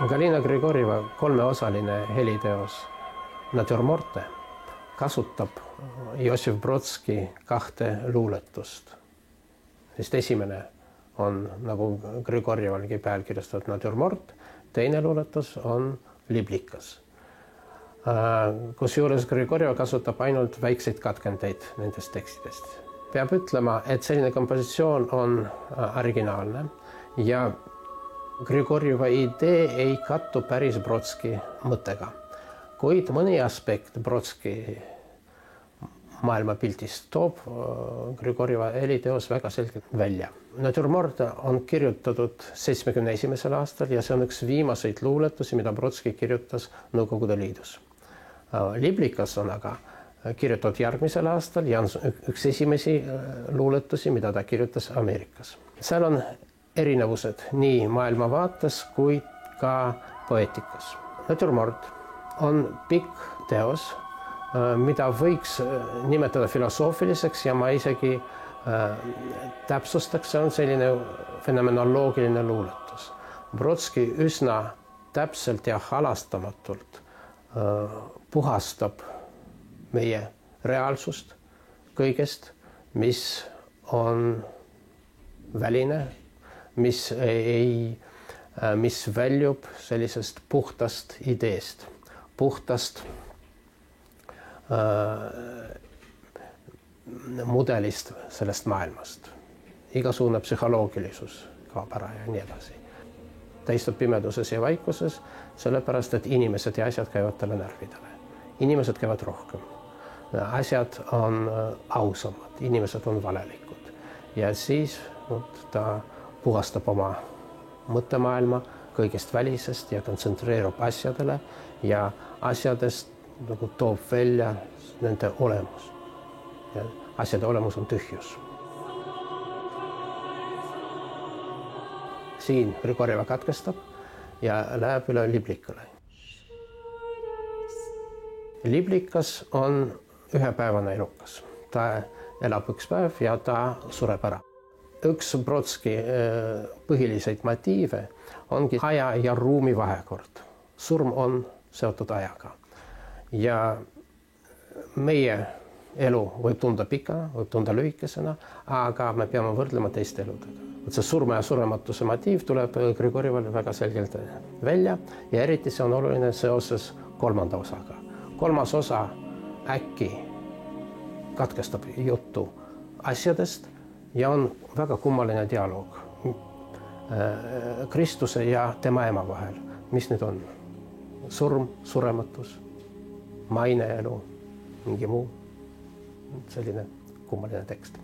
Galina Grigorjeva kolmeosaline heliteos Natürmorte kasutab Jossif Brodski kahte luuletust. Sest esimene on, nagu Grigorjevalgi pealkirjastatud Natürmort, teine luuletus on Liblikas. Kusjuures Grigorjeva kasutab ainult väikseid katkendeid nendest tekstidest. Peab ütlema, et selline kompositsioon on originaalne ja Grigorjeva idee ei kattu päris Brodski mõttega. Kuid mõni aspekt Brodski maailmapildist toob Grigorjeva heliteos väga selgelt välja. Natürmort on kirjutatud 71. aastal ja see on üks viimaseid luuletusi, mida Brodski kirjutas Nõukogude Liidus. Liblikas on aga kirjutatud järgmisel aastal ja on üks esimesi luuletusi, mida ta kirjutas Ameerikas. Seal on erinevused nii maailmavaates kui ka poeetikas. Natürmort on pikk teos, mida võiks nimetada filosoofiliseks ja ma isegi täpsustaks, see on selline fenomenoloogiline luuletus. Brodski üsna täpselt ja halastamatult puhastab meie reaalsust kõigest, mis on väline, mis väljub sellisest puhtast ideest, puhtast mudelist sellest maailmast. Igasugune psühholoogilisus kaob ära ja nii edasi. Ta istub pimeduses ja vaikuses, sellepärast, et inimesed ja asjad käivad talle närvidele. Inimesed käivad rohkem. Asjad on ausamad, inimesed on valelikud. Ja siis ta puhastab oma mõttemaailma kõigest välisest ja kontsentreerub asjadele ja asjadest nagu toob välja nende olemus. Ja asjade olemus on tühjus. Siin Grigorjeva katkestab ja läheb üle Liblikale. Liblikas on ühepäevane elukas. Ta elab üks päev ja ta sureb ära. Üks Brodski põhiliseid motiive ongi aja ja ruumi vahekord. Surm on seotud ajaga. Ja meie elu võib tunda pikana, võib tunda lühikesena, aga me peame võrdlema teiste eludega. See surma ja surematuse motiiv tuleb Grigorjeval väga selgelt välja ja eriti see on oluline seoses kolmanda osaga. Kolmas osa äkki katkestab juttu asjadest ja on väga kummaline dialoog Kristuse ja tema ema vahel. Mis nüüd on? Surm, surematus, maine elu, mingi muu. Selline kummaline tekst.